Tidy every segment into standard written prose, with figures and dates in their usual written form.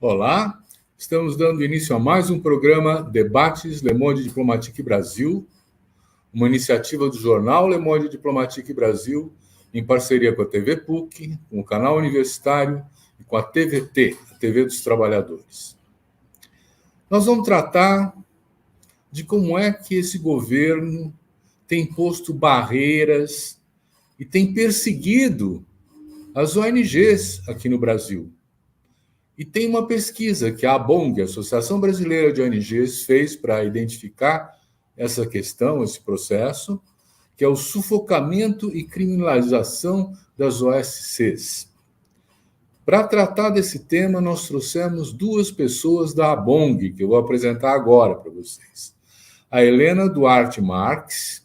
Olá, estamos dando início a mais um programa Debates Le Monde Diplomatique Brasil, uma iniciativa do jornal Le Monde Diplomatique Brasil, em parceria com a TV PUC, com o canal universitário e com a TVT, a TV dos Trabalhadores. Nós vamos tratar de como é que esse governo tem posto barreiras e tem perseguido as ONGs aqui no Brasil. E tem uma pesquisa que a ABONG, a Associação Brasileira de ONGs, fez para identificar essa questão, esse processo, que é o sufocamento e criminalização das OSCs. Para tratar desse tema, nós trouxemos duas pessoas da ABONG, que eu vou apresentar agora para vocês. A Helena Duarte Marques.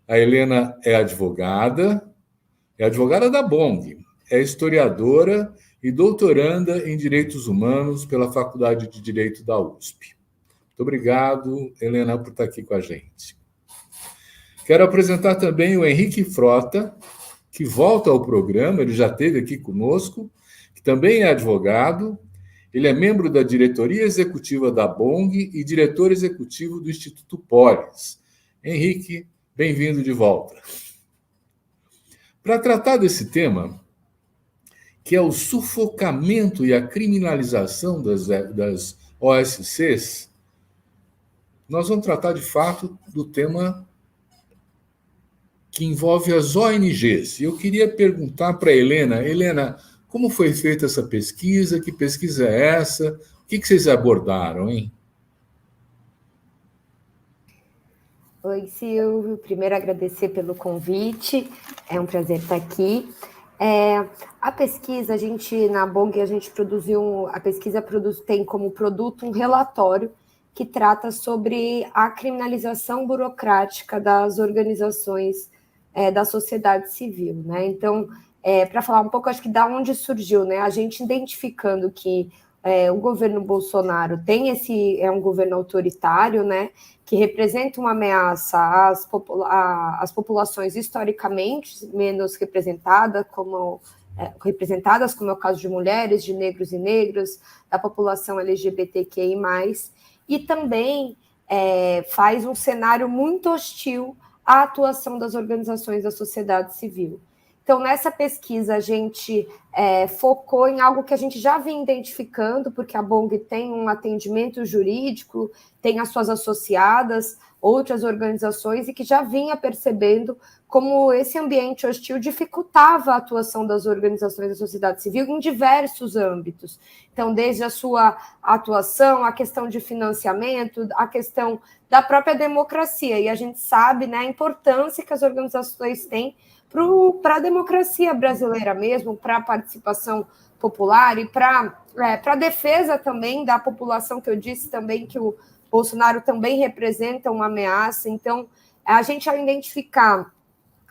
A Helena é advogada da ABONG, é historiadora e doutoranda em Direitos Humanos pela Faculdade de Direito da USP. Muito obrigado, Helena, por estar aqui com a gente. Quero apresentar também o Henrique Frota, que volta ao programa, ele já esteve aqui conosco, que também é advogado, ele é membro da diretoria executiva da ABONG e diretor executivo do Instituto Polis. Henrique, bem-vindo de volta. Para tratar desse tema, que é o sufocamento e a criminalização das OSCs, nós vamos tratar, de fato, do tema que envolve as ONGs. E eu queria perguntar para a Helena, como foi feita essa pesquisa? Que pesquisa é essa? O que vocês abordaram, hein? Oi, Silvio. Primeiro, agradecer pelo convite. É um prazer estar aqui. A pesquisa, na ABONG, a gente produziu, a pesquisa tem como produto um relatório que trata sobre a criminalização burocrática das organizações da sociedade civil, né? Então, para falar um pouco, acho que da onde surgiu, né? A gente identificando que o governo Bolsonaro é um governo autoritário, né? Que representa uma ameaça às populações historicamente menos representadas, como é o caso de mulheres, de negros e negras, da população LGBTQI+, e também faz um cenário muito hostil à atuação das organizações da sociedade civil. Então, nessa pesquisa, a gente focou em algo que a gente já vinha identificando, porque a ABONG tem um atendimento jurídico, tem as suas associadas, outras organizações, e que já vinha percebendo como esse ambiente hostil dificultava a atuação das organizações da sociedade civil em diversos âmbitos. Então, desde a sua atuação, a questão de financiamento, a questão da própria democracia. E a gente sabe, né, a importância que as organizações têm para a democracia brasileira mesmo, para a participação popular e para a defesa também da população, que eu disse também que o Bolsonaro também representa uma ameaça. Então, a gente, ao identificar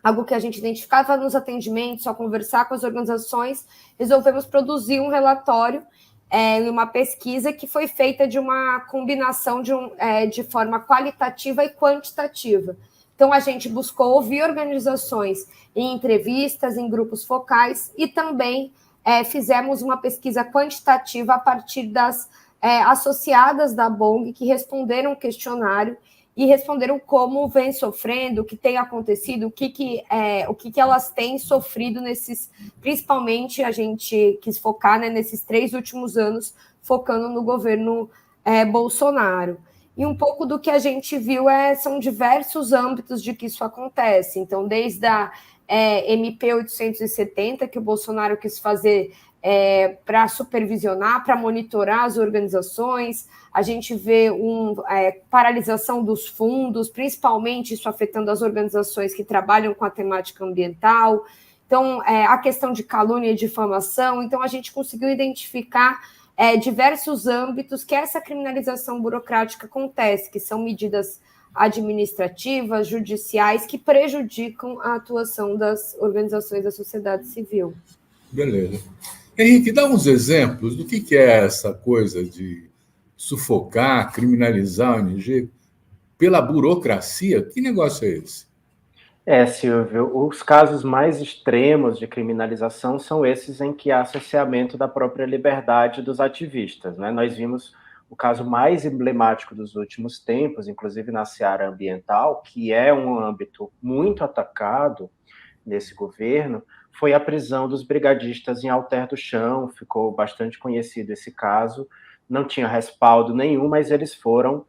algo que a gente identificava nos atendimentos, ao conversar com as organizações, resolvemos produzir um relatório e uma pesquisa que foi feita de uma combinação de forma qualitativa e quantitativa. Então, a gente buscou ouvir organizações em entrevistas, em grupos focais, e também fizemos uma pesquisa quantitativa a partir das associadas da ABONG, que responderam o questionário e responderam como vem sofrendo, o que tem acontecido, o que elas têm sofrido principalmente a gente quis focar, né, nesses 3 últimos anos, focando no governo Bolsonaro. E um pouco do que a gente viu são diversos âmbitos de que isso acontece. Então, desde a MP 870, que o Bolsonaro quis fazer para supervisionar, para monitorar as organizações, a gente vê paralisação dos fundos, principalmente isso afetando as organizações que trabalham com a temática ambiental. Então, a questão de calúnia e difamação. Então, a gente conseguiu identificar diversos âmbitos que essa criminalização burocrática acontece, que são medidas administrativas, judiciais, que prejudicam a atuação das organizações da sociedade civil. Beleza. Henrique, dá uns exemplos do que é essa coisa de sufocar, criminalizar a ONG. pela burocracia? Que negócio é esse? Silvio, os casos mais extremos de criminalização são esses em que há cerceamento da própria liberdade dos ativistas, né? Nós vimos o caso mais emblemático dos últimos tempos, inclusive na seara ambiental, que é um âmbito muito atacado nesse governo, foi a prisão dos brigadistas em Alter do Chão. Ficou bastante conhecido esse caso, não tinha respaldo nenhum, mas eles foram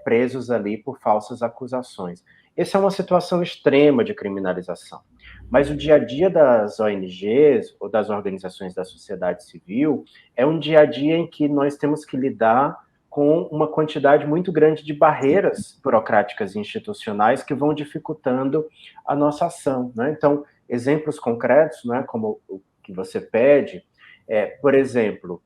presos ali por falsas acusações. Essa é uma situação extrema de criminalização. Mas o dia a dia das ONGs ou das organizações da sociedade civil é um dia a dia em que nós temos que lidar com uma quantidade muito grande de barreiras burocráticas e institucionais que vão dificultando a nossa ação, né? Então, exemplos concretos, né, como o que você pede, por exemplo,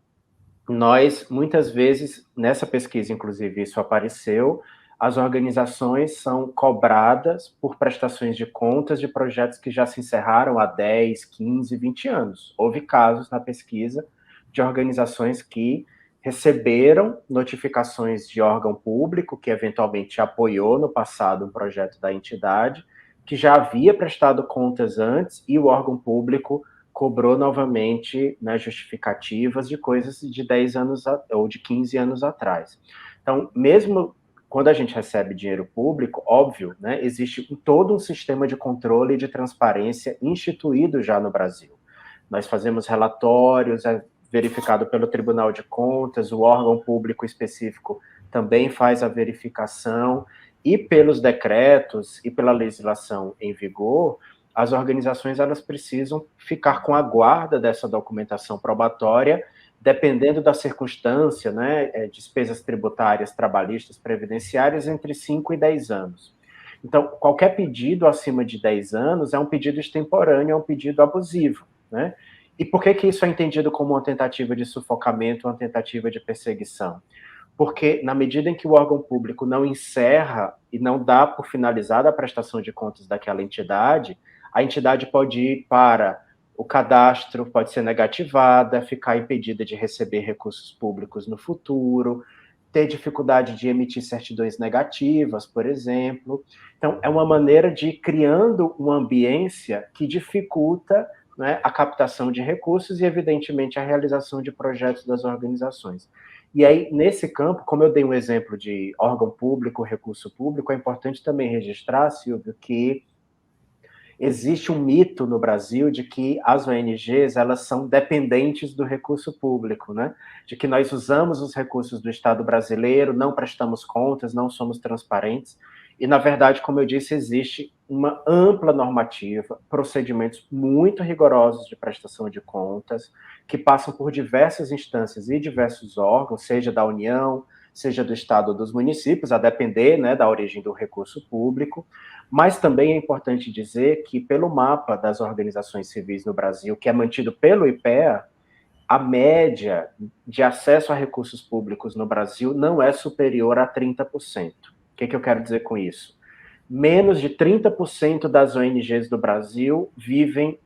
nós, muitas vezes, nessa pesquisa, inclusive, isso apareceu, as organizações são cobradas por prestações de contas de projetos que já se encerraram há 10, 15, 20 anos. Houve casos na pesquisa de organizações que receberam notificações de órgão público, que eventualmente apoiou no passado um projeto da entidade, que já havia prestado contas antes, e o órgão público cobrou novamente, né, justificativas de coisas de 10 anos ou de 15 anos atrás. Então, mesmo quando a gente recebe dinheiro público, óbvio, né, existe todo um sistema de controle e de transparência instituído já no Brasil. Nós fazemos relatórios, é verificado pelo Tribunal de Contas, o órgão público específico também faz a verificação, e pelos decretos e pela legislação em vigor, as organizações elas precisam ficar com a guarda dessa documentação probatória, dependendo da circunstância, né, despesas tributárias, trabalhistas, previdenciárias, entre 5 e 10 anos. Então, qualquer pedido acima de 10 anos é um pedido extemporâneo, é um pedido abusivo, né? E por que isso é entendido como uma tentativa de sufocamento, uma tentativa de perseguição? Porque, na medida em que o órgão público não encerra e não dá por finalizada a prestação de contas daquela entidade, a entidade pode ir para o cadastro, pode ser negativada, ficar impedida de receber recursos públicos no futuro, ter dificuldade de emitir certidões negativas, por exemplo. Então, é uma maneira de ir criando uma ambiência que dificulta, né, a captação de recursos e, evidentemente, a realização de projetos das organizações. E aí, nesse campo, como eu dei um exemplo de órgão público, recurso público, é importante também registrar, Silvio, que existe um mito no Brasil de que as ONGs elas são dependentes do recurso público, né? De que nós usamos os recursos do Estado brasileiro, não prestamos contas, não somos transparentes. E, na verdade, como eu disse, existe uma ampla normativa, procedimentos muito rigorosos de prestação de contas, que passam por diversas instâncias e diversos órgãos, seja da União, seja do Estado ou dos municípios, a depender, né, da origem do recurso público. Mas também é importante dizer que, pelo mapa das organizações civis no Brasil, que é mantido pelo IPEA, a média de acesso a recursos públicos no Brasil não é superior a 30%. O que eu quero dizer com isso? Menos de 30% das ONGs do Brasil vivem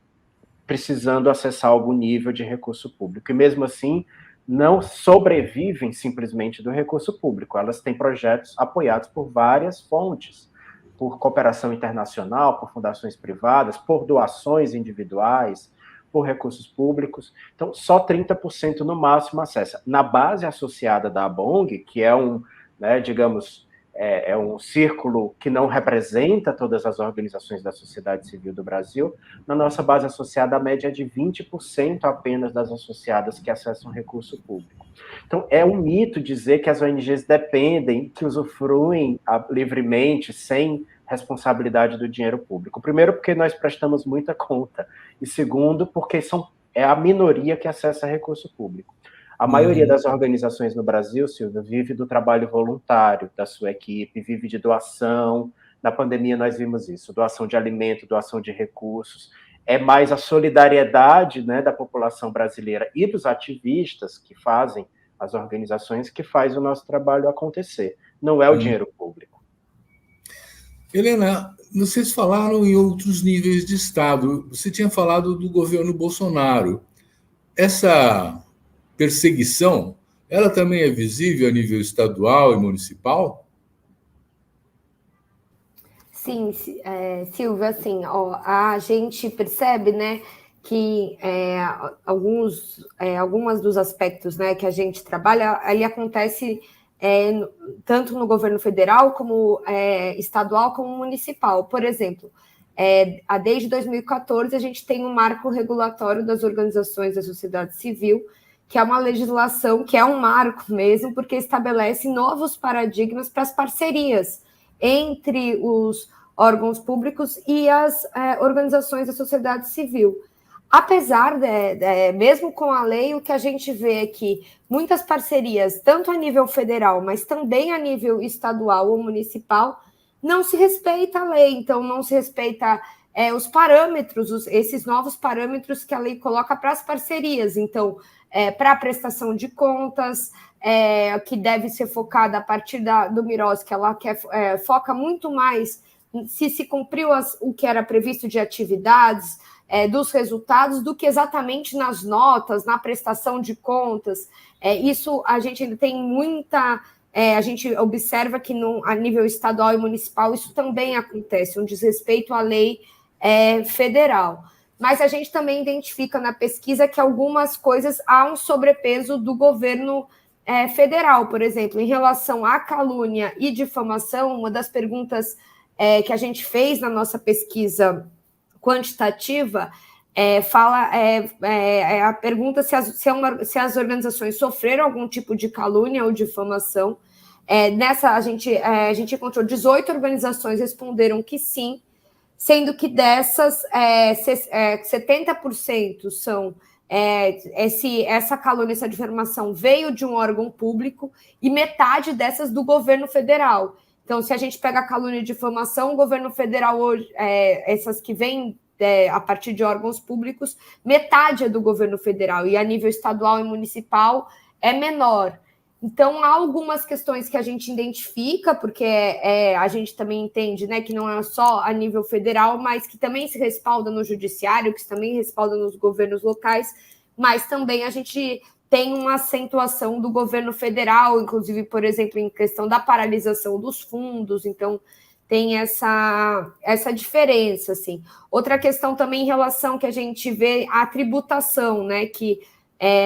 precisando acessar algum nível de recurso público. E mesmo assim, não sobrevivem simplesmente do recurso público. Elas têm projetos apoiados por várias fontes, por cooperação internacional, por fundações privadas, por doações individuais, por recursos públicos. Então, só 30% no máximo acessa. Na base associada da ABONG, que é um, né, digamos, é um círculo que não representa todas as organizações da sociedade civil do Brasil, na nossa base associada, a média é de 20% apenas das associadas que acessam recurso público. Então, é um mito dizer que as ONGs dependem, que usufruem livremente, sem responsabilidade do dinheiro público. Primeiro, porque nós prestamos muita conta, e segundo, porque é a minoria que acessa recurso público. A maioria das organizações no Brasil, Silvio, vive do trabalho voluntário da sua equipe, vive de doação. Na pandemia nós vimos isso, doação de alimento, doação de recursos. É mais a solidariedade, né, da população brasileira e dos ativistas que fazem as organizações que faz o nosso trabalho acontecer. Não é o dinheiro público. Helena, vocês falaram em outros níveis de Estado. Você tinha falado do governo Bolsonaro. Essa perseguição, ela também é visível a nível estadual e municipal? Sim, Silvia, assim, ó, a gente percebe, né, que algumas dos aspectos, né, que a gente trabalha, ali acontece tanto no governo federal, como estadual, como municipal. Por exemplo, desde 2014 a gente tem um marco regulatório das organizações da sociedade civil, que é uma legislação, que é um marco mesmo, porque estabelece novos paradigmas para as parcerias entre os órgãos públicos e as organizações da sociedade civil. Apesar mesmo com a lei, o que a gente vê é que muitas parcerias, tanto a nível federal, mas também a nível estadual ou municipal, não se respeita a lei, então não se respeita os parâmetros, esses novos parâmetros que a lei coloca para as parcerias. Então, para a prestação de contas, que deve ser focada a partir do Miros, que ela foca muito mais se cumpriu o que era previsto de atividades, dos resultados, do que exatamente nas notas, na prestação de contas. Isso a gente ainda tem muita... a gente observa que a nível estadual e municipal isso também acontece, um desrespeito à lei federal. Mas a gente também identifica na pesquisa que algumas coisas há um sobrepeso do governo federal, por exemplo, em relação à calúnia e difamação. Uma das perguntas que a gente fez na nossa pesquisa quantitativa a pergunta se as organizações sofreram algum tipo de calúnia ou difamação. Nessa, a gente encontrou 18 organizações responderam que sim, sendo que dessas 70% são essa calúnia, essa difamação veio de um órgão público e metade dessas do governo federal. Então, se a gente pega a calúnia e difamação, o governo federal hoje, essas que vêm a partir de órgãos públicos, metade é do governo federal, e a nível estadual e municipal é menor. Então, há algumas questões que a gente identifica, porque a gente também entende, né, que não é só a nível federal, mas que também se respalda no judiciário, que também respalda nos governos locais, mas também a gente tem uma acentuação do governo federal, inclusive, por exemplo, em questão da paralisação dos fundos. Então, tem essa diferença, assim. Outra questão também em relação que a gente vê a tributação, né, que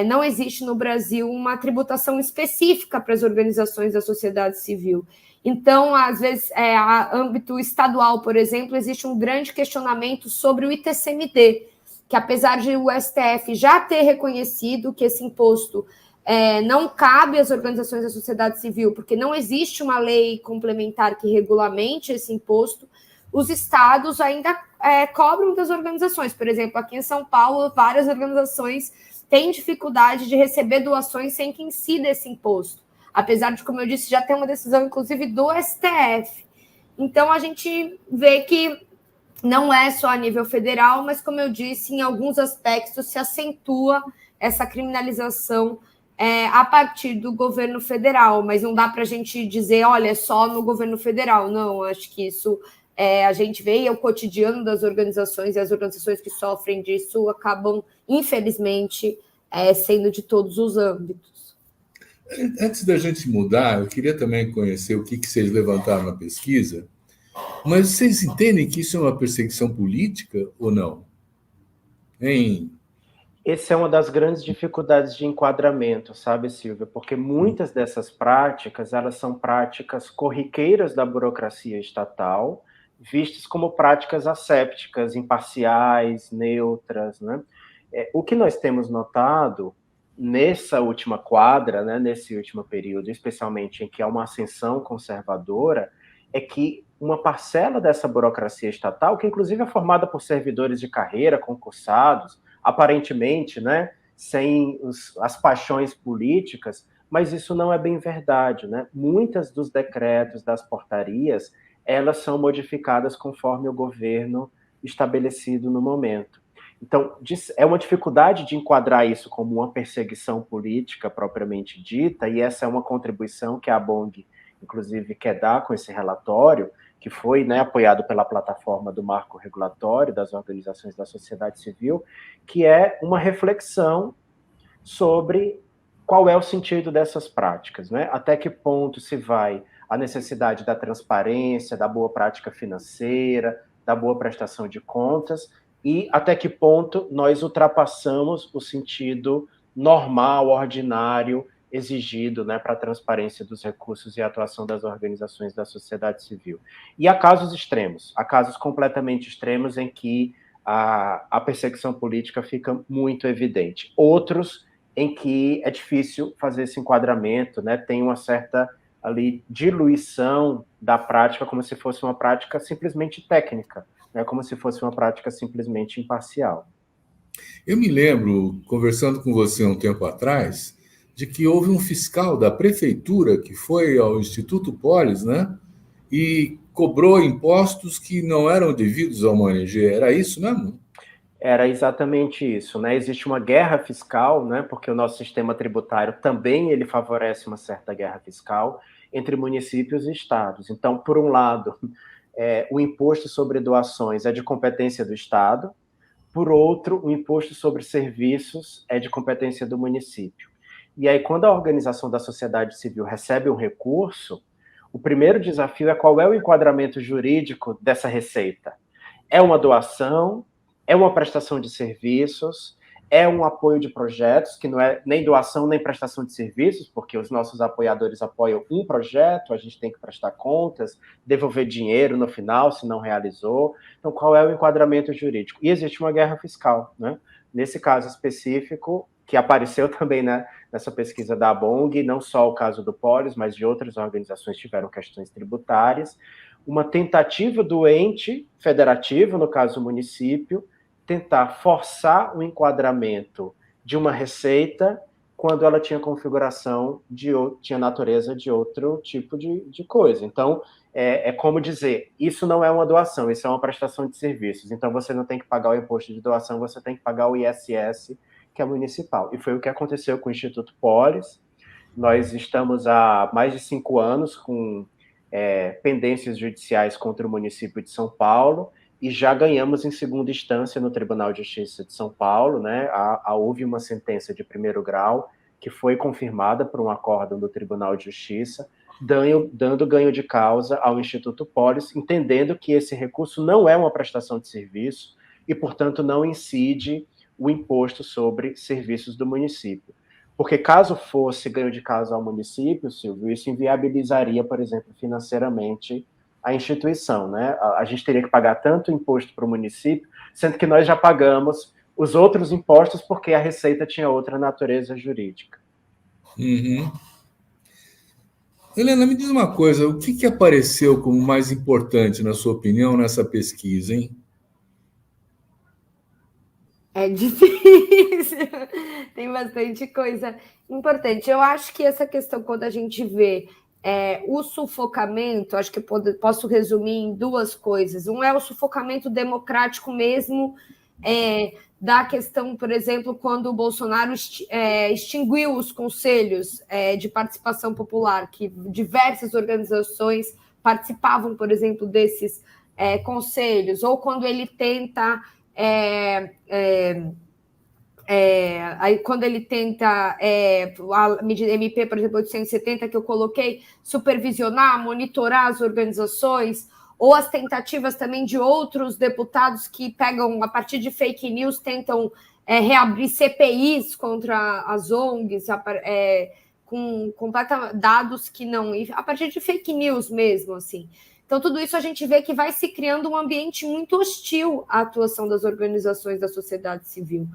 não existe no Brasil uma tributação específica para as organizações da sociedade civil. Então, às vezes, a âmbito estadual, por exemplo, existe um grande questionamento sobre o ITCMD, que apesar de o STF já ter reconhecido que esse imposto não cabe às organizações da sociedade civil, porque não existe uma lei complementar que regulamente esse imposto, os estados ainda cobram das organizações. Por exemplo, aqui em São Paulo, várias organizações têm dificuldade de receber doações sem que incida esse imposto, apesar de, como eu disse, já ter uma decisão, inclusive, do STF. Então, a gente vê que não é só a nível federal, mas, como eu disse, em alguns aspectos se acentua essa criminalização a partir do governo federal, mas não dá para a gente dizer, olha, é só no governo federal. Não, acho que isso a gente vê, e é o cotidiano das organizações, e as organizações que sofrem disso acabam, infelizmente, sendo de todos os âmbitos. Antes da gente mudar, eu queria também conhecer o que vocês levantaram na pesquisa, mas vocês entendem que isso é uma perseguição política ou não? Essa é uma das grandes dificuldades de enquadramento, sabe, Silvia? Porque muitas dessas práticas, elas são práticas corriqueiras da burocracia estatal, vistas como práticas assépticas, imparciais, neutras, né? O que nós temos notado nessa última quadra, né, nesse último período, especialmente em que há uma ascensão conservadora, é que uma parcela dessa burocracia estatal, que inclusive é formada por servidores de carreira, concursados, aparentemente, né, sem as paixões políticas, mas isso não é bem verdade, né? Muitas dos decretos, das portarias, elas são modificadas conforme o governo estabelecido no momento. Então, é uma dificuldade de enquadrar isso como uma perseguição política propriamente dita, e essa é uma contribuição que a ABONG, inclusive, quer dar com esse relatório, que foi, né, apoiado pela plataforma do Marco Regulatório das Organizações da Sociedade Civil, que é uma reflexão sobre qual é o sentido dessas práticas, né? Até que ponto se vai a necessidade da transparência, da boa prática financeira, da boa prestação de contas, e até que ponto nós ultrapassamos o sentido normal, ordinário, exigido, né, para a transparência dos recursos e a atuação das organizações da sociedade civil. E há casos extremos, há casos completamente extremos em que a perseguição política fica muito evidente. Outros em que é difícil fazer esse enquadramento, né, tem uma certa ali diluição da prática, como se fosse uma prática simplesmente técnica, né, como se fosse uma prática simplesmente imparcial. Eu me lembro, conversando com você um tempo atrás, de que houve um fiscal da prefeitura que foi ao Instituto Polis, né, e cobrou impostos que não eram devidos ao ONG. Era isso mesmo? Era exatamente isso, né? Existe uma guerra fiscal, né? Porque o nosso sistema tributário também ele favorece uma certa guerra fiscal entre municípios e estados. Então, por um lado, o imposto sobre doações é de competência do estado, por outro, o imposto sobre serviços é de competência do município. E aí, quando a organização da sociedade civil recebe um recurso, o primeiro desafio é qual é o enquadramento jurídico dessa receita. É uma doação? É uma prestação de serviços? É um apoio de projetos, que não é nem doação nem prestação de serviços, porque os nossos apoiadores apoiam um projeto, a gente tem que prestar contas, devolver dinheiro no final, se não realizou. Então, qual é o enquadramento jurídico? E existe uma guerra fiscal, né? Nesse caso específico, que apareceu também, né, nessa pesquisa da ABONG, não só o caso do Polis, mas de outras organizações tiveram questões tributárias, uma tentativa do ente federativo, no caso o município, tentar forçar o enquadramento de uma receita quando ela tinha configuração, tinha natureza de outro tipo de coisa. Então, é como dizer, isso não é uma doação, isso é uma prestação de serviços. Então, você não tem que pagar o imposto de doação, você tem que pagar o ISS, que é municipal. E foi o que aconteceu com o Instituto Polis. Nós estamos há mais de 5 anos com pendências judiciais contra o município de São Paulo, e já ganhamos em segunda instância no Tribunal de Justiça de São Paulo, né? Houve uma sentença de primeiro grau que foi confirmada por um acórdão do Tribunal de Justiça, dando ganho de causa ao Instituto Polis, entendendo que esse recurso não é uma prestação de serviço e, portanto, não incide o imposto sobre serviços do município. Porque caso fosse ganho de causa ao município, Silvio, isso inviabilizaria, por exemplo, financeiramente a instituição, né? A gente teria que pagar tanto imposto para o município, sendo que nós já pagamos os outros impostos porque a receita tinha outra natureza jurídica. Uhum. Helena, me diz uma coisa, o que apareceu como mais importante, na sua opinião, nessa pesquisa, hein? É difícil, tem bastante coisa importante. Eu acho que essa questão, quando a gente vê o sufocamento, acho que posso resumir em duas coisas. Um é o sufocamento democrático mesmo, da questão, por exemplo, quando o Bolsonaro extinguiu os conselhos de participação popular, que diversas organizações participavam, por exemplo, desses conselhos, ou quando ele tenta... aí quando ele tenta a medida MP, por exemplo, 870, que eu coloquei, supervisionar, monitorar as organizações, ou as tentativas também de outros deputados que pegam, a partir de fake news, tentam reabrir CPIs contra as ONGs, com dados que não... A partir de fake news mesmo, assim. Então, tudo isso a gente vê que vai se criando um ambiente muito hostil à atuação das organizações da sociedade civil.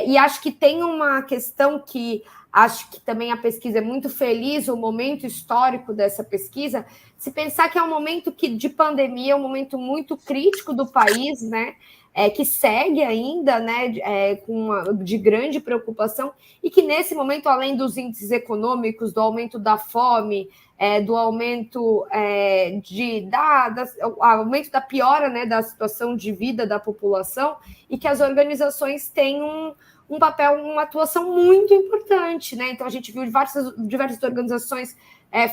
E acho que tem uma questão que acho que também a pesquisa é muito feliz, o momento histórico dessa pesquisa, se pensar que é um momento de pandemia, é um momento muito crítico do país, né? Que segue ainda, né, de grande preocupação, e que nesse momento, além dos índices econômicos, do aumento da fome, do aumento aumento da piora, né, da situação de vida da população, e que as organizações têm um papel, uma atuação muito importante, né? Então a gente viu diversas organizações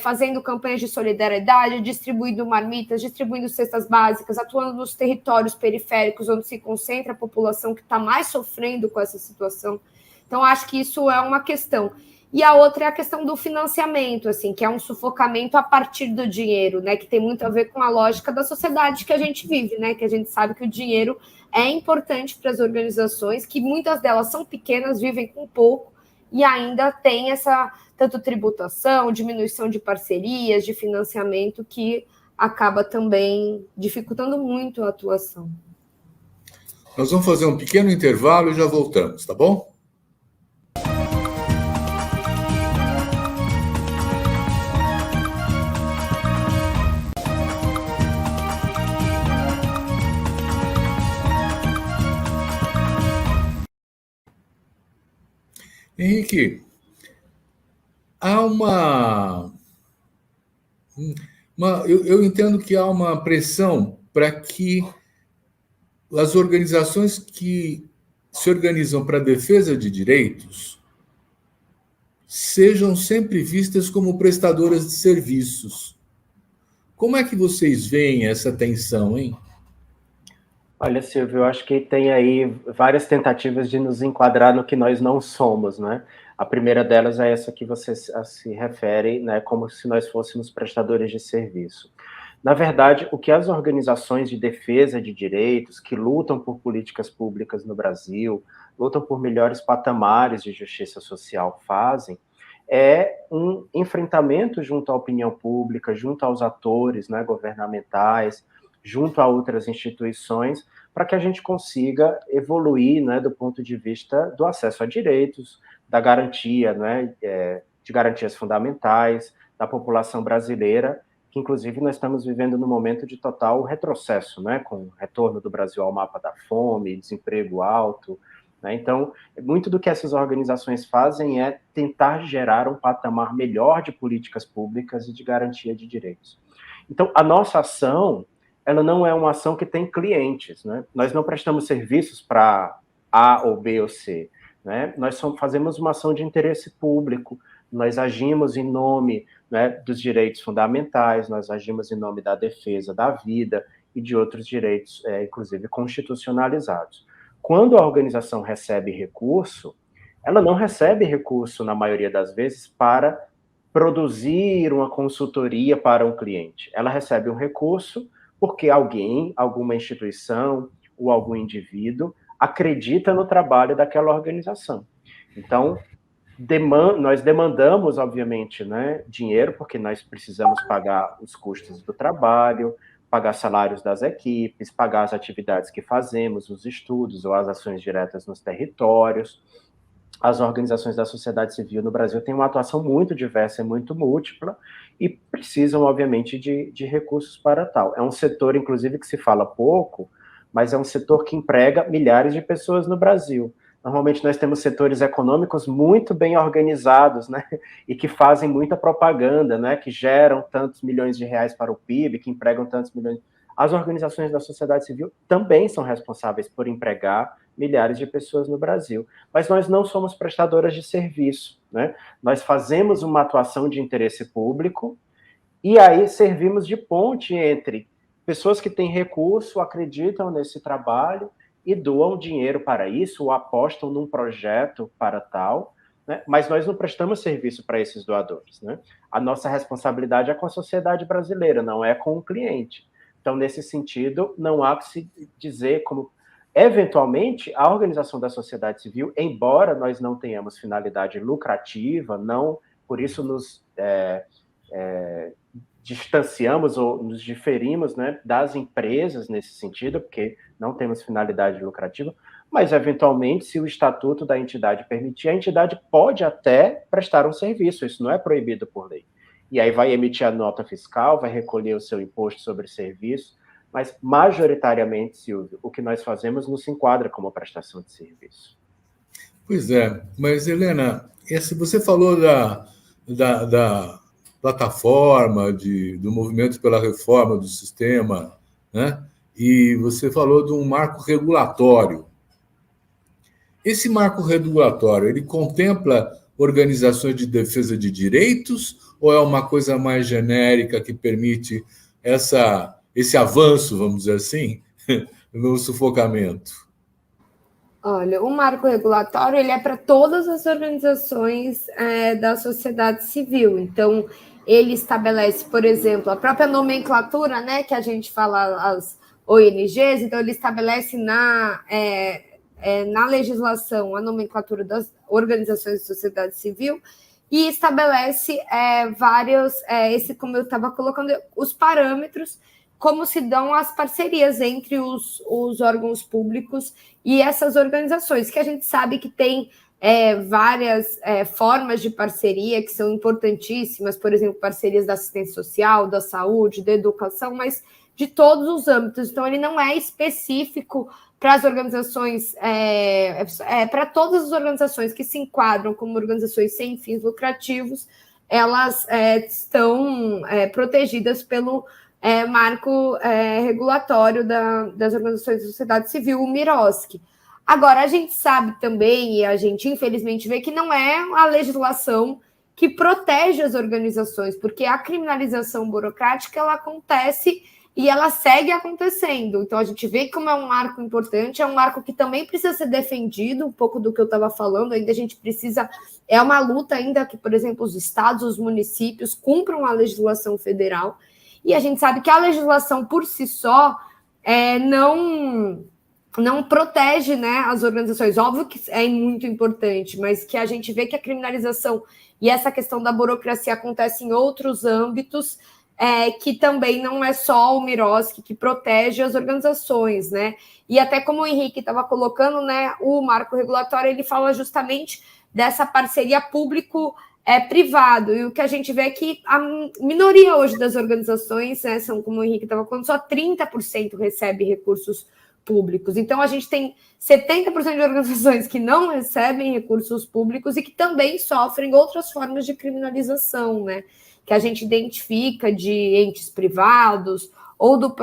fazendo campanhas de solidariedade, distribuindo marmitas, distribuindo cestas básicas, atuando nos territórios periféricos onde se concentra a população que está mais sofrendo com essa situação. Então, acho que isso é uma questão. E a outra é a questão do financiamento, assim, que é um sufocamento a partir do dinheiro, né? Que tem muito a ver com a lógica da sociedade que a gente vive, né? Que a gente sabe que o dinheiro é importante para as organizações, que muitas delas são pequenas, vivem com pouco, e ainda tem essa tanto tributação, diminuição de parcerias, de financiamento, que acaba também dificultando muito a atuação. Nós vamos fazer um pequeno intervalo e já voltamos, tá bom? Henrique, há eu entendo que há uma pressão para que as organizações que se organizam para a defesa de direitos sejam sempre vistas como prestadoras de serviços. Como é que vocês veem essa tensão, hein? Olha, Silvio, eu acho que tem aí várias tentativas de nos enquadrar no que nós não somos, né? A primeira delas é essa que você se refere, né, como se nós fôssemos prestadores de serviço. Na verdade, o que as organizações de defesa de direitos, que lutam por políticas públicas no Brasil, lutam por melhores patamares de justiça social, fazem, é um enfrentamento junto à opinião pública, junto aos atores, né, governamentais, junto a outras instituições, para que a gente consiga evoluir, né, do ponto de vista do acesso a direitos, da garantia, né, de garantias fundamentais da população brasileira, que inclusive nós estamos vivendo num momento de total retrocesso, né, com o retorno do Brasil ao mapa da fome, desemprego alto, né? Então, muito do que essas organizações fazem é tentar gerar um patamar melhor de políticas públicas e de garantia de direitos. Então, a nossa ação, ela não é uma ação que tem clientes, né? Nós não prestamos serviços para A ou B ou C, né? Nós fazemos uma ação de interesse público, nós agimos em nome, né, dos direitos fundamentais, nós agimos em nome da defesa da vida e de outros direitos, inclusive constitucionalizados. Quando a organização recebe recurso, ela não recebe recurso, na maioria das vezes, para produzir uma consultoria para um cliente. Ela recebe um recurso porque alguém, alguma instituição ou algum indivíduo acredita no trabalho daquela organização. Então, nós demandamos, obviamente, né, dinheiro, porque nós precisamos pagar os custos do trabalho, pagar salários das equipes, pagar as atividades que fazemos, os estudos ou as ações diretas nos territórios. As organizações da sociedade civil no Brasil têm uma atuação muito diversa e muito múltipla e precisam, obviamente, de recursos para tal. É um setor, inclusive, que se fala pouco, mas é um setor que emprega milhares de pessoas no Brasil. Normalmente nós temos setores econômicos muito bem organizados, né, e que fazem muita propaganda, né, que geram tantos milhões de reais para o PIB, que empregam tantos milhões. As organizações da sociedade civil também são responsáveis por empregar milhares de pessoas no Brasil, mas nós não somos prestadoras de serviço, né? Nós fazemos uma atuação de interesse público e aí servimos de ponte entre pessoas que têm recurso, acreditam nesse trabalho e doam dinheiro para isso ou apostam num projeto para tal, né? Mas nós não prestamos serviço para esses doadores, né? A nossa responsabilidade é com a sociedade brasileira, não é com o cliente. Então, nesse sentido, não há que se dizer como... Eventualmente, a organização da sociedade civil, embora nós não tenhamos finalidade lucrativa, não, por isso nos distanciamos ou nos diferimos, né, das empresas nesse sentido, porque não temos finalidade lucrativa, mas, eventualmente, se o estatuto da entidade permitir, a entidade pode até prestar um serviço, isso não é proibido por lei. E aí vai emitir a nota fiscal, vai recolher o seu imposto sobre serviço, mas, majoritariamente, Silvio, o que nós fazemos não se enquadra como prestação de serviço. Pois é, mas, Helena, você falou da plataforma, do movimento pela reforma do sistema, né? E você falou de um marco regulatório. Esse marco regulatório, ele contempla organizações de defesa de direitos ou é uma coisa mais genérica que permite esse avanço, vamos dizer assim, no sufocamento? Olha, o marco regulatório ele é para todas as organizações da sociedade civil. Então, ele estabelece, por exemplo, a própria nomenclatura, né, que a gente fala, as ONGs, então ele estabelece na legislação a nomenclatura das organizações de sociedade civil e estabelece vários, como eu estava colocando, os parâmetros, como se dão as parcerias entre os órgãos públicos e essas organizações, que a gente sabe que tem várias formas de parceria que são importantíssimas, por exemplo, parcerias da assistência social, da saúde, da educação, mas de todos os âmbitos. Então, ele não é específico para as organizações, para todas as organizações que se enquadram como organizações sem fins lucrativos, elas estão protegidas pelo marco regulatório das organizações da sociedade civil, o MIROSC. Agora, a gente sabe também, e a gente infelizmente vê que não é a legislação que protege as organizações, porque a criminalização burocrática ela acontece e ela segue acontecendo. Então, a gente vê como é um marco importante, é um marco que também precisa ser defendido, um pouco do que eu estava falando, ainda a gente precisa... É uma luta ainda que, por exemplo, os estados, os municípios cumpram a legislação federal, e a gente sabe que a legislação por si só não protege, né, as organizações. Óbvio que é muito importante, mas que a gente vê que a criminalização e essa questão da burocracia acontece em outros âmbitos, que também não é só o MIROSC que protege as organizações, né? E até como o Henrique estava colocando, né, o marco regulatório ele fala justamente dessa parceria público-privado, e o que a gente vê é que a minoria hoje das organizações, né, são, como o Henrique estava falando, só 30% recebe recursos públicos. Então, a gente tem 70% de organizações que não recebem recursos públicos e que também sofrem outras formas de criminalização, né? Que a gente identifica de entes privados ou dos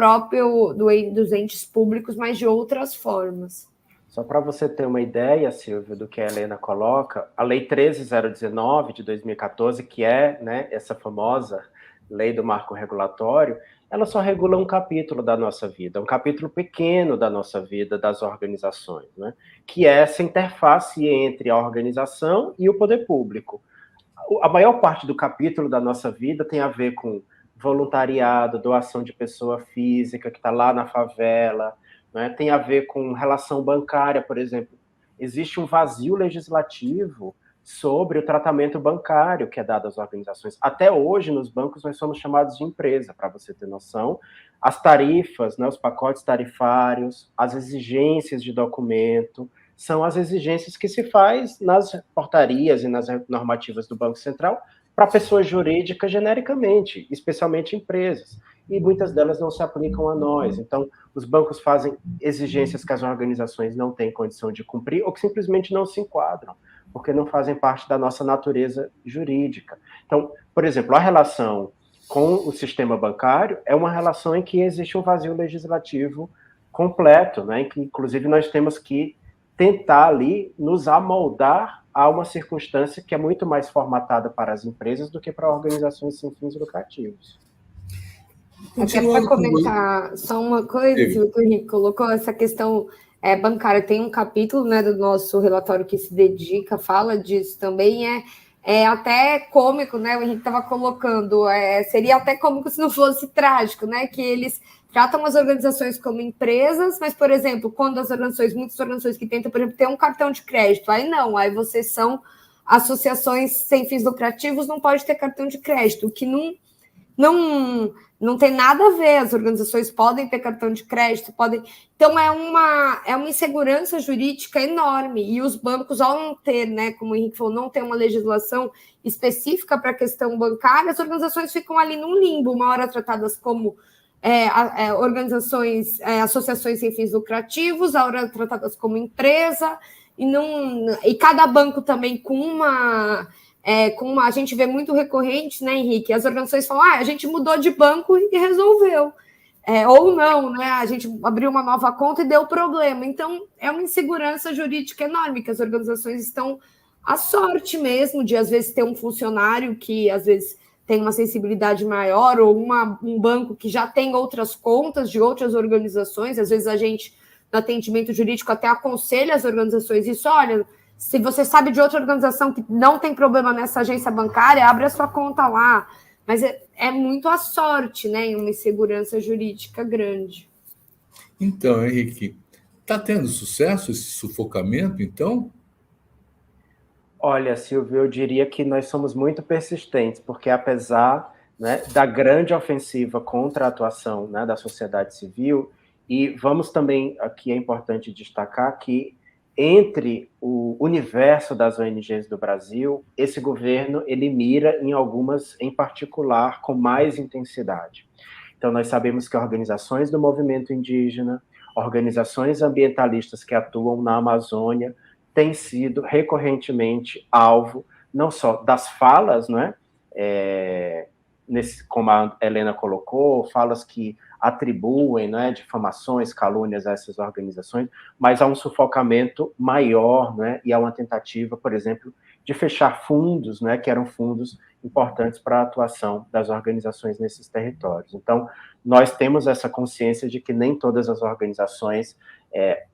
entes públicos, mas de outras formas. Só para você ter uma ideia, Silvio, do que a Helena coloca, a Lei 13.019 de 2014, que é, né, essa famosa lei do marco regulatório, ela só regula um capítulo da nossa vida, um capítulo pequeno da nossa vida, das organizações, né? Que é essa interface entre a organização e o poder público. A maior parte do capítulo da nossa vida tem a ver com voluntariado, doação de pessoa física que está lá na favela, né? Tem a ver com relação bancária, por exemplo. Existe um vazio legislativo sobre o tratamento bancário que é dado às organizações. Até hoje, nos bancos, nós somos chamados de empresa, para você ter noção. As tarifas, né, os pacotes tarifários, as exigências de documento, são as exigências que se faz nas portarias e nas normativas do Banco Central para pessoas jurídicas genericamente, especialmente empresas. E muitas delas não se aplicam a nós. Então, os bancos fazem exigências que as organizações não têm condição de cumprir ou que simplesmente não se enquadram, porque não fazem parte da nossa natureza jurídica. Então, por exemplo, a relação com o sistema bancário é uma relação em que existe um vazio legislativo completo, né, em que, inclusive, nós temos que tentar ali nos amoldar a uma circunstância que é muito mais formatada para as empresas do que para organizações sem fins lucrativos. Até para comentar só uma coisa, que o Henrique colocou, essa questão bancária, tem um capítulo, né, do nosso relatório que se dedica, fala disso também, é até cômico, né, o Henrique estava colocando, seria até cômico se não fosse trágico, né, que eles tratam as organizações como empresas, mas, por exemplo, quando muitas organizações que tentam, por exemplo, ter um cartão de crédito, aí vocês são associações sem fins lucrativos, não pode ter cartão de crédito, o que não tem nada a ver, as organizações podem ter cartão de crédito, podem... Então, é uma insegurança jurídica enorme, e os bancos, ao não ter, né, como o Henrique falou, não ter uma legislação específica para a questão bancária, as organizações ficam ali num limbo, uma hora tratadas como associações sem fins lucrativos, a hora tratadas como empresa, e cada banco também com uma a gente vê muito recorrente, né, Henrique? As organizações falam, a gente mudou de banco e resolveu. Ou não, né? A gente abriu uma nova conta e deu problema. Então, é uma insegurança jurídica enorme, que as organizações estão à sorte mesmo de, às vezes, ter um funcionário que, às vezes, tem uma sensibilidade maior, ou um banco que já tem outras contas de outras organizações. Às vezes, a gente no atendimento jurídico, até aconselha as organizações isso, olha, se você sabe de outra organização que não tem problema nessa agência bancária, abre a sua conta lá. Mas é muito a sorte, né, em uma insegurança jurídica grande. Então, Henrique, está tendo sucesso esse sufocamento, então? Olha, Silvio, eu diria que nós somos muito persistentes, porque apesar, né, da grande ofensiva contra a atuação, né, da sociedade civil, e vamos também, aqui é importante destacar que entre o universo das ONGs do Brasil, esse governo ele mira em algumas em particular com mais intensidade. Então nós sabemos que organizações do movimento indígena, organizações ambientalistas que atuam na Amazônia, tem sido recorrentemente alvo, não só das falas, né, como a Helena colocou, falas que atribuem, né, difamações, calúnias a essas organizações, mas há um sufocamento maior, né, e há uma tentativa, por exemplo, de fechar fundos, né, que eram fundos importantes para a atuação das organizações nesses territórios. Então, nós temos essa consciência de que nem todas as organizações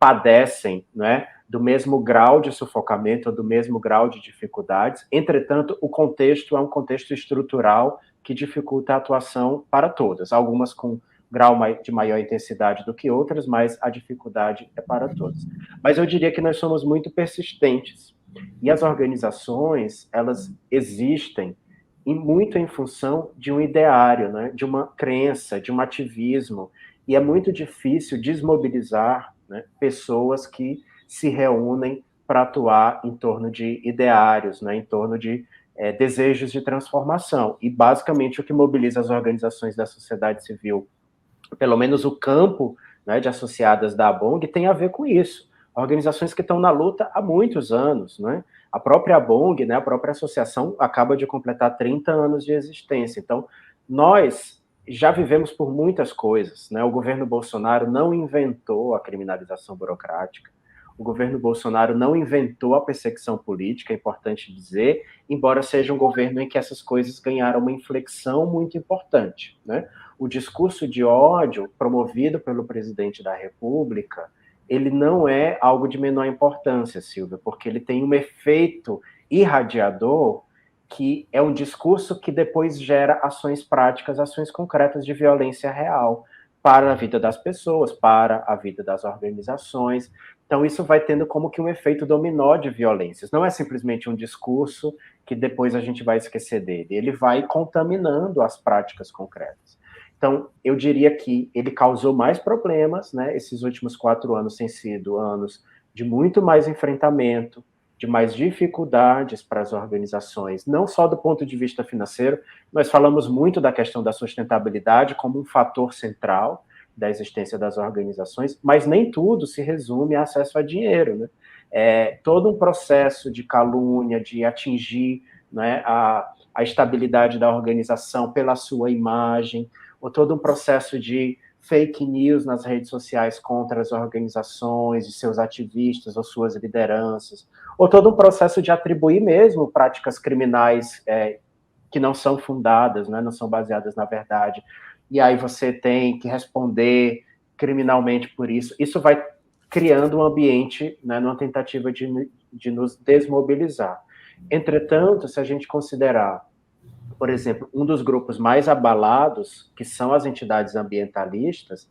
padecem, né, do mesmo grau de sufocamento, ou do mesmo grau de dificuldades. Entretanto, o contexto é um contexto estrutural que dificulta a atuação para todas, algumas com grau de maior intensidade do que outras, mas a dificuldade é para todas. Mas eu diria que nós somos muito persistentes, e as organizações, elas existem muito em função de um ideário, né, de uma crença, de um ativismo, e é muito difícil desmobilizar, né, pessoas que se reúnem para atuar em torno de ideários, né, em torno de desejos de transformação. E, basicamente, o que mobiliza as organizações da sociedade civil, pelo menos o campo, né, de associadas da ABONG, tem a ver com isso. Organizações que estão na luta há muitos anos, né? A própria ABONG, né, a própria associação, acaba de completar 30 anos de existência. Então, nós já vivemos por muitas coisas, né? O governo Bolsonaro não inventou a criminalização burocrática, o governo Bolsonaro não inventou a perseguição política, é importante dizer, embora seja um governo em que essas coisas ganharam uma inflexão muito importante, né? O discurso de ódio promovido pelo presidente da República, ele não é algo de menor importância, Silvia, porque ele tem um efeito irradiador que é um discurso que depois gera ações práticas, ações concretas de violência real para a vida das pessoas, para a vida das organizações. Então, isso vai tendo como que um efeito dominó de violências. Não é simplesmente um discurso que depois a gente vai esquecer dele. Ele vai contaminando as práticas concretas. Então, eu diria que ele causou mais problemas, né? Esses últimos 4 anos têm sido anos de muito mais enfrentamento, de mais dificuldades para as organizações, não só do ponto de vista financeiro, nós falamos muito da questão da sustentabilidade como um fator central da existência das organizações, mas nem tudo se resume a acesso a dinheiro, né? Todo um processo de calúnia, de atingir, né, a estabilidade da organização pela sua imagem, ou todo um processo de fake news nas redes sociais contra as organizações e seus ativistas ou suas lideranças, ou todo um processo de atribuir mesmo práticas criminais que não são fundadas, né, não são baseadas na verdade, e aí você tem que responder criminalmente por isso. Isso vai criando um ambiente, né, numa tentativa de nos desmobilizar. Entretanto, se a gente considerar, por exemplo, um dos grupos mais abalados, que são as entidades ambientalistas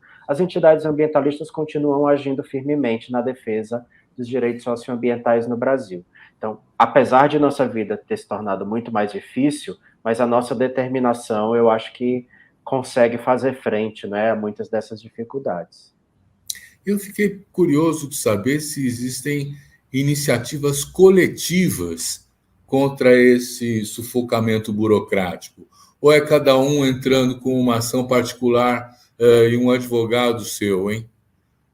continuam agindo firmemente na defesa dos direitos socioambientais no Brasil. Então, apesar de nossa vida ter se tornado muito mais difícil, mas a nossa determinação, eu acho que consegue fazer frente, né, a muitas dessas dificuldades. Eu fiquei curioso de saber se existem iniciativas coletivas contra esse sufocamento burocrático, ou é cada um entrando com uma ação particular e um advogado seu, hein?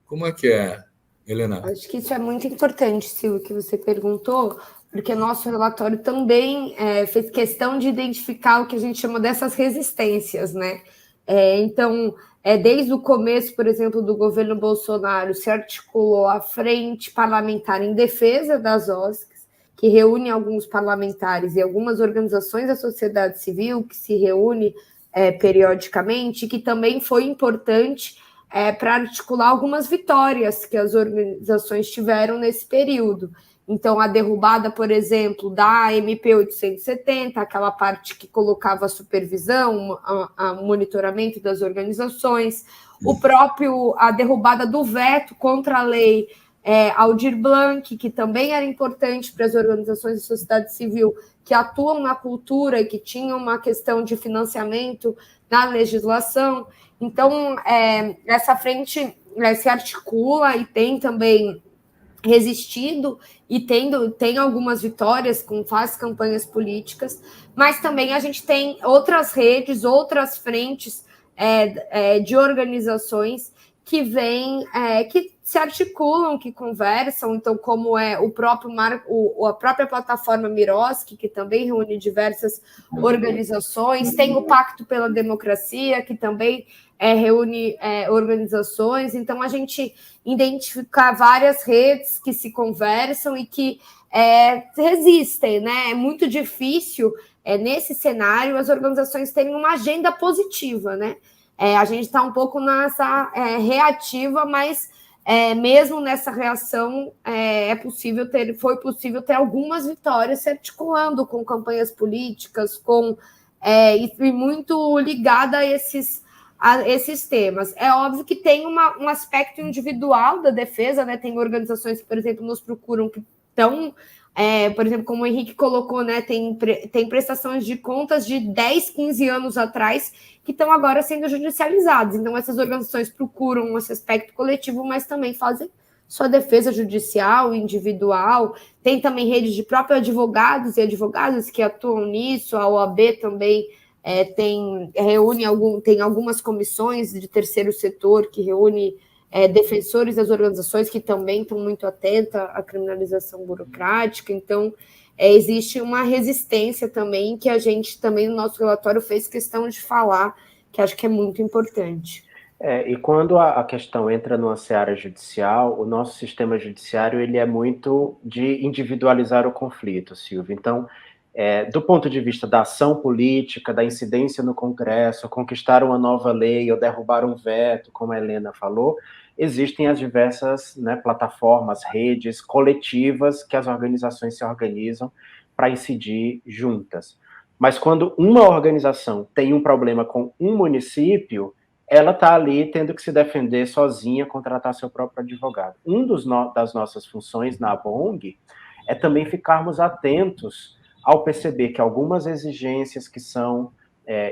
Como é que é, Helena? Acho que isso é muito importante, Silvio, que você perguntou, porque o nosso relatório também fez questão de identificar o que a gente chama dessas resistências, né? Então, desde o começo, por exemplo, do governo Bolsonaro, se articulou a Frente Parlamentar em Defesa das OSCs, que reúne alguns parlamentares e algumas organizações da sociedade civil, que se reúne periodicamente, que também foi importante para articular algumas vitórias que as organizações tiveram nesse período. Então, a derrubada, por exemplo, da MP 870, aquela parte que colocava a supervisão, a monitoramento das organizações, a derrubada do veto contra a lei Aldir Blanc, que também era importante para as organizações da sociedade civil que atuam na cultura e que tinham uma questão de financiamento na legislação. Então, essa frente se articula e tem também resistido e tem algumas vitórias com várias campanhas políticas, mas também a gente tem outras redes, outras frentes de organizações que vêm, que se articulam, que conversam, então, como a própria plataforma Miroski, que também reúne diversas organizações, tem o Pacto pela Democracia, que também reúne organizações, então a gente identifica várias redes que se conversam e que resistem, né? É muito difícil, nesse cenário, as organizações terem uma agenda positiva, né? A gente está um pouco nessa reativa, mas mesmo nessa reação foi possível ter algumas vitórias se articulando com campanhas políticas, e muito ligada a esses temas. É óbvio que tem um aspecto individual da defesa, né? Tem organizações que, por exemplo, nos procuram que estão, por exemplo, como o Henrique colocou, né? Tem prestações de contas de 10, 15 anos atrás que estão agora sendo judicializadas. Então, essas organizações procuram esse aspecto coletivo, mas também fazem sua defesa judicial, individual. Tem também redes de próprios advogados e advogadas que atuam nisso. A OAB também tem algumas comissões de terceiro setor que reúne defensores das organizações que também estão muito atentas à criminalização burocrática. Então, existe uma resistência também que a gente também no nosso relatório fez questão de falar, que acho que é muito importante. E quando a questão entra numa seara judicial, o nosso sistema judiciário ele é muito de individualizar o conflito, Silvio. Então, do ponto de vista da ação política, da incidência no Congresso, conquistar uma nova lei ou derrubar um veto, como a Helena falou, existem as diversas, né, plataformas, redes coletivas que as organizações se organizam para incidir juntas. Mas quando uma organização tem um problema com um município, ela está ali tendo que se defender sozinha, contratar seu próprio advogado. Das nossas funções na ABONG é também ficarmos atentos ao perceber que algumas exigências que são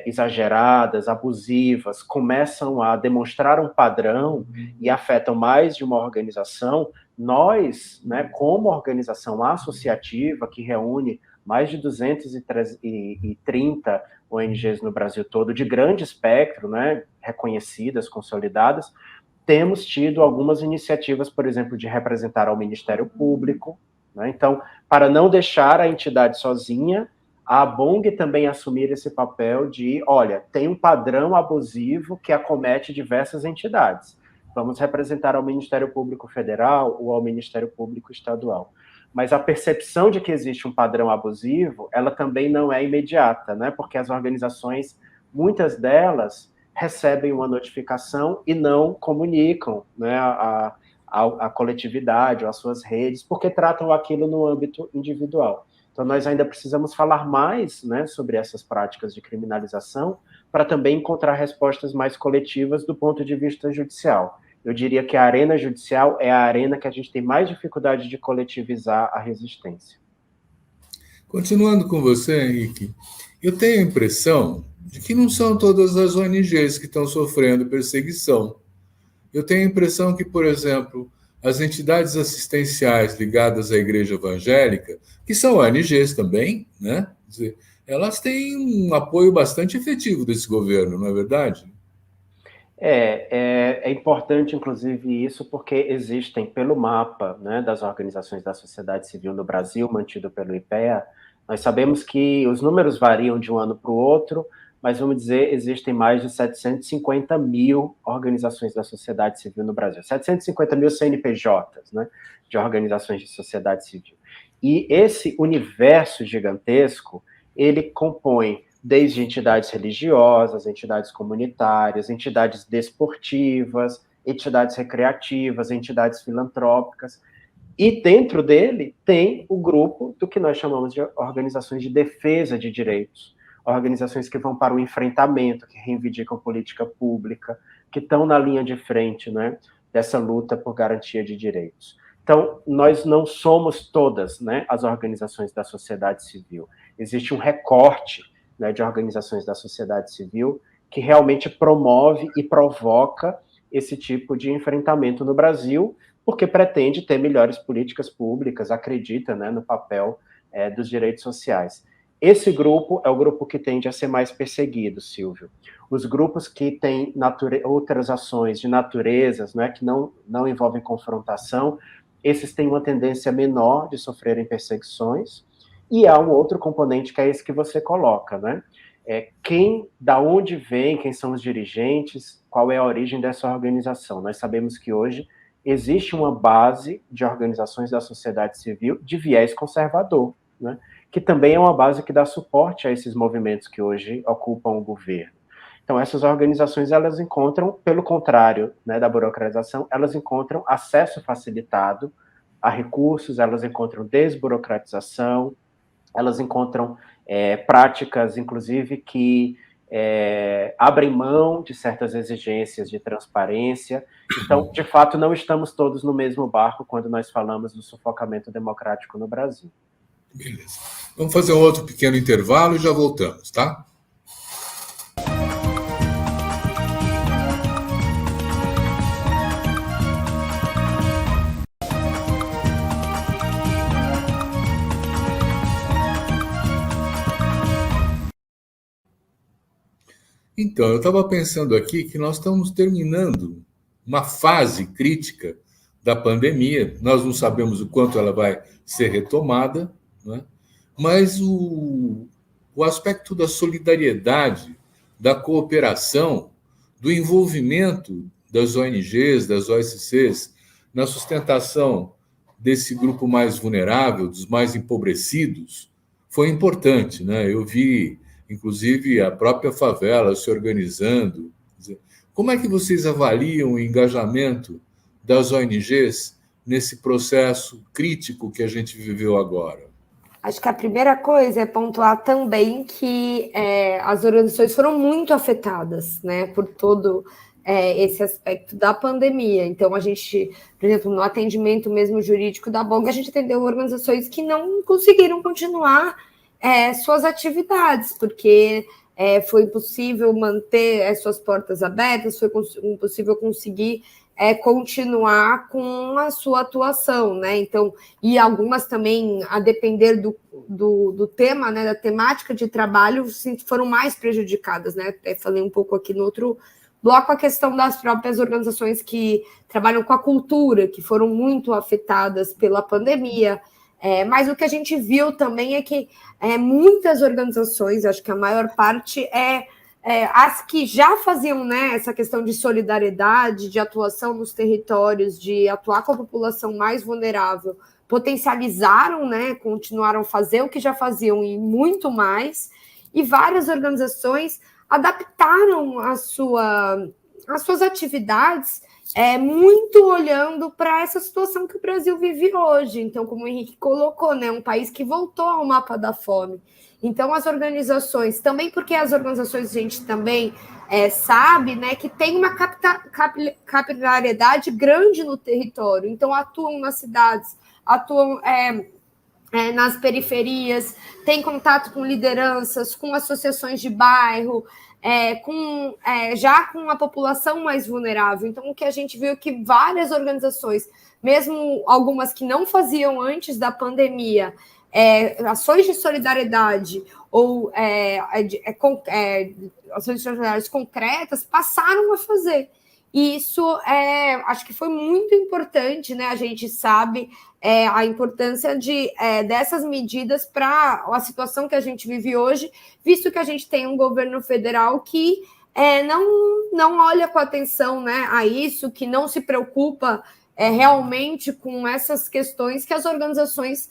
exageradas, abusivas, começam a demonstrar um padrão e afetam mais de uma organização, nós, né, como organização associativa, que reúne mais de 230 ONGs no Brasil todo, de grande espectro, né, reconhecidas, consolidadas, temos tido algumas iniciativas, por exemplo, de representar ao Ministério Público, né? Então, para não deixar a entidade sozinha, a ABONG também assumir esse papel de, olha, tem um padrão abusivo que acomete diversas entidades. Vamos representar ao Ministério Público Federal ou ao Ministério Público Estadual. Mas a percepção de que existe um padrão abusivo, ela também não é imediata, né? Porque as organizações, muitas delas, recebem uma notificação e não comunicam, né, a coletividade ou as suas redes, porque tratam aquilo no âmbito individual. Então, nós ainda precisamos falar mais, né, sobre essas práticas de criminalização para também encontrar respostas mais coletivas do ponto de vista judicial. Eu diria que a arena judicial é a arena que a gente tem mais dificuldade de coletivizar a resistência. Continuando com você, Henrique, eu tenho a impressão de que não são todas as ONGs que estão sofrendo perseguição. Eu tenho a impressão que, por exemplo, as entidades assistenciais ligadas à Igreja Evangélica, que são ONGs também, né? Quer dizer, elas têm um apoio bastante efetivo desse governo, não é verdade? É importante, inclusive, isso, porque existem, pelo mapa, né, das organizações da sociedade civil no Brasil, mantido pelo IPEA, nós sabemos que os números variam de um ano para o outro, mas, vamos dizer, existem mais de 750 mil organizações da sociedade civil no Brasil. 750 mil CNPJs, né, de organizações de sociedade civil. E esse universo gigantesco, ele compõe desde entidades religiosas, entidades comunitárias, entidades desportivas, entidades recreativas, entidades filantrópicas, e dentro dele tem o grupo do que nós chamamos de organizações de defesa de direitos, organizações que vão para o enfrentamento, que reivindicam política pública, que estão na linha de frente, né, dessa luta por garantia de direitos. Então, nós não somos todas, né, as organizações da sociedade civil. Existe um recorte, né, de organizações da sociedade civil que realmente promove e provoca esse tipo de enfrentamento no Brasil, porque pretende ter melhores políticas públicas, acredita, né, no papel dos direitos sociais. Esse grupo é o grupo que tende a ser mais perseguido, Silvio. Os grupos que têm outras ações de naturezas, né, que não envolvem confrontação, esses têm uma tendência menor de sofrerem perseguições, e há um outro componente que é esse que você coloca, né? Da onde vem, quem são os dirigentes, qual é a origem dessa organização. Nós sabemos que hoje existe uma base de organizações da sociedade civil de viés conservador, né? Que também é uma base que dá suporte a esses movimentos que hoje ocupam o governo. Então, essas organizações, elas encontram, pelo contrário, né, da burocratização, elas encontram acesso facilitado a recursos, elas encontram desburocratização, elas encontram práticas, inclusive, que abrem mão de certas exigências de transparência. Então, de fato, não estamos todos no mesmo barco quando nós falamos do sufocamento democrático no Brasil. Beleza. Vamos fazer um outro pequeno intervalo e já voltamos, tá? Então, eu estava pensando aqui que nós estamos terminando uma fase crítica da pandemia. Nós não sabemos o quanto ela vai ser retomada, né? Mas o aspecto da solidariedade, da cooperação, do envolvimento das ONGs, das OSCs, na sustentação desse grupo mais vulnerável, dos mais empobrecidos, foi importante, né? Eu vi, inclusive, a própria favela se organizando. Como é que vocês avaliam o engajamento das ONGs nesse processo crítico que a gente viveu agora? Acho que a primeira coisa é pontuar também que as organizações foram muito afetadas, né, por todo esse aspecto da pandemia. Então, a gente, por exemplo, no atendimento mesmo jurídico da BOG, a gente atendeu organizações que não conseguiram continuar suas atividades, porque foi impossível manter suas portas abertas, foi impossível conseguir continuar com a sua atuação, né? Então, e algumas também, a depender do tema, né, da temática de trabalho, foram mais prejudicadas, né? Até falei um pouco aqui no outro bloco a questão das próprias organizações que trabalham com a cultura, que foram muito afetadas pela pandemia. Mas o que a gente viu também é que muitas organizações, acho que a maior parte as que já faziam, né, essa questão de solidariedade, de atuação nos territórios, de atuar com a população mais vulnerável, potencializaram, né, continuaram a fazer o que já faziam e muito mais, e várias organizações adaptaram as suas atividades muito olhando para essa situação que o Brasil vive hoje. Então, como o Henrique colocou, né, um país que voltou ao mapa da fome. Então, as organizações, também porque as organizações, a gente também sabe, né, que tem uma capilaridade grande no território. Então, atuam nas cidades, atuam nas periferias, têm contato com lideranças, com associações de bairro, já com a população mais vulnerável. Então, o que a gente viu é que várias organizações, mesmo algumas que não faziam antes da pandemia, ações de solidariedade ou ações de solidariedade concretas, passaram a fazer. E isso acho que foi muito importante, né? A gente sabe a importância dessas medidas para a situação que a gente vive hoje, visto que a gente tem um governo federal que não olha com atenção, né, a isso, que não se preocupa realmente com essas questões que as organizações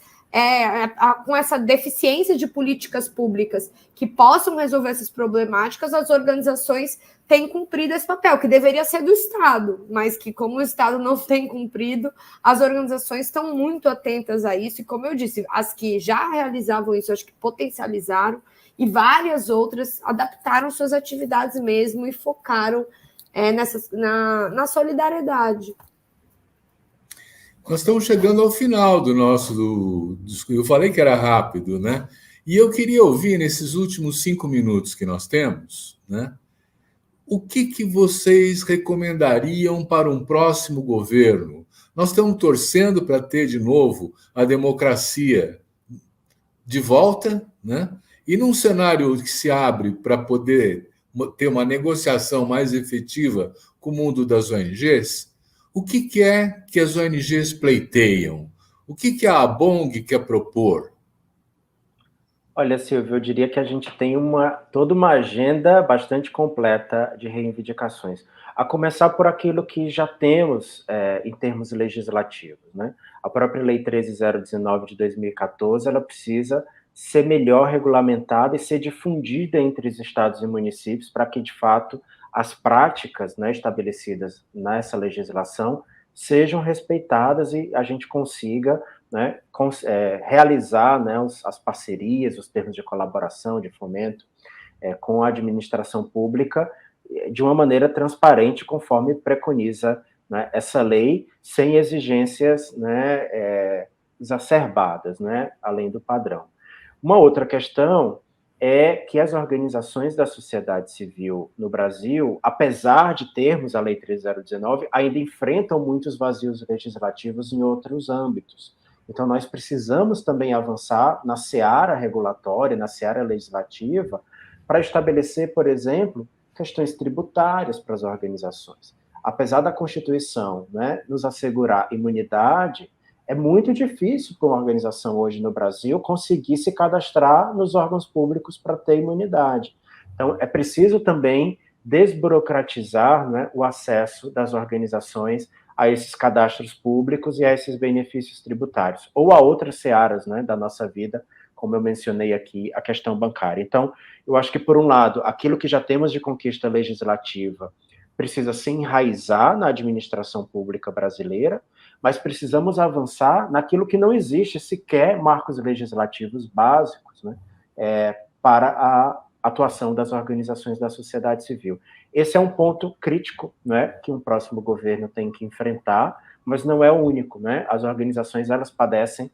com essa deficiência de políticas públicas que possam resolver essas problemáticas, as organizações têm cumprido esse papel, que deveria ser do Estado, mas que, como o Estado não tem cumprido, as organizações estão muito atentas a isso, e, como eu disse, as que já realizavam isso, acho que potencializaram, e várias outras adaptaram suas atividades mesmo e focaram na solidariedade. Nós estamos chegando ao final do nosso... Eu falei que era rápido, né? E eu queria ouvir, nesses últimos 5 minutos que nós temos, né? O que vocês recomendariam para um próximo governo? Nós estamos torcendo para ter, de novo, a democracia de volta, né? E num cenário que se abre para poder ter uma negociação mais efetiva com o mundo das ONGs, o que é que as ONGs pleiteiam? O que a ABONG quer propor? Olha, Silvio, eu diria que a gente tem toda uma agenda bastante completa de reivindicações, a começar por aquilo que já temos em termos legislativos, né? A própria Lei 13.019 de 2014, ela precisa ser melhor regulamentada e ser difundida entre os estados e municípios para que, de fato, as práticas, né, estabelecidas nessa legislação sejam respeitadas e a gente consiga, né, realizar, né, as parcerias, os termos de colaboração, de fomento com a administração pública de uma maneira transparente, conforme preconiza, né, essa lei, sem exigências, né, exacerbadas, né, além do padrão. Uma outra questão é que as organizações da sociedade civil no Brasil, apesar de termos a Lei 13.019, ainda enfrentam muitos vazios legislativos em outros âmbitos. Então, nós precisamos também avançar na seara regulatória, na seara legislativa, para estabelecer, por exemplo, questões tributárias para as organizações. Apesar da Constituição, né, nos assegurar imunidade, é muito difícil para uma organização hoje no Brasil conseguir se cadastrar nos órgãos públicos para ter imunidade. Então, é preciso também desburocratizar, né, o acesso das organizações a esses cadastros públicos e a esses benefícios tributários, ou a outras searas, né, da nossa vida, como eu mencionei aqui, a questão bancária. Então, eu acho que, por um lado, aquilo que já temos de conquista legislativa precisa se enraizar na administração pública brasileira, mas precisamos avançar naquilo que não existe sequer marcos legislativos básicos, né, para a atuação das organizações da sociedade civil. Esse é um ponto crítico, né, que um próximo governo tem que enfrentar, mas não é o único, né? As organizações, elas padecem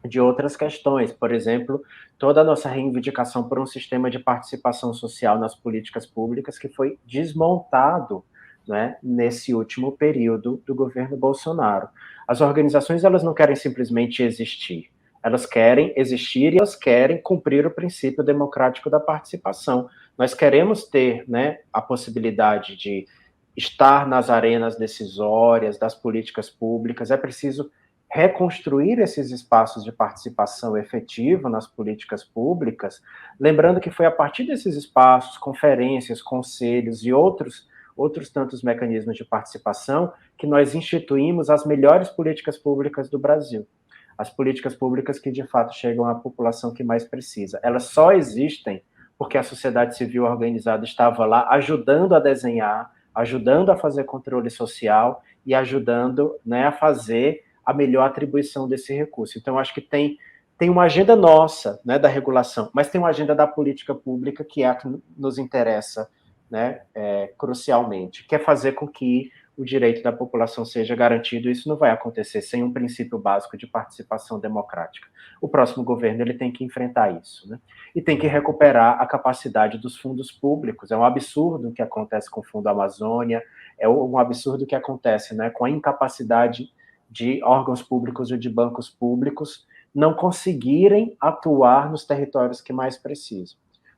de outras questões, por exemplo, toda a nossa reivindicação por um sistema de participação social nas políticas públicas que foi desmontado, né, nesse último período do governo Bolsonaro. As organizações, elas não querem simplesmente existir, elas querem existir e elas querem cumprir o princípio democrático da participação. Nós queremos ter, né, a possibilidade de estar nas arenas decisórias das políticas públicas, é preciso reconstruir esses espaços de participação efetiva nas políticas públicas, lembrando que foi a partir desses espaços, conferências, conselhos e outros tantos mecanismos de participação que nós instituímos as melhores políticas públicas do Brasil. As políticas públicas que, de fato, chegam à população que mais precisa. Elas só existem porque a sociedade civil organizada estava lá ajudando a desenhar, ajudando a fazer controle social e ajudando, né, a fazer a melhor atribuição desse recurso. Então, acho que tem uma agenda nossa, né, da regulação, mas tem uma agenda da política pública que é a que nos interessa, né, crucialmente, que é fazer com que o direito da população seja garantido. Isso não vai acontecer sem um princípio básico de participação democrática. O próximo governo, ele tem que enfrentar isso, né? E tem que recuperar a capacidade dos fundos públicos. É um absurdo o que acontece com o Fundo Amazônia, é um absurdo o que acontece, né, com a incapacidade de órgãos públicos ou de bancos públicos não conseguirem atuar nos territórios que mais precisam.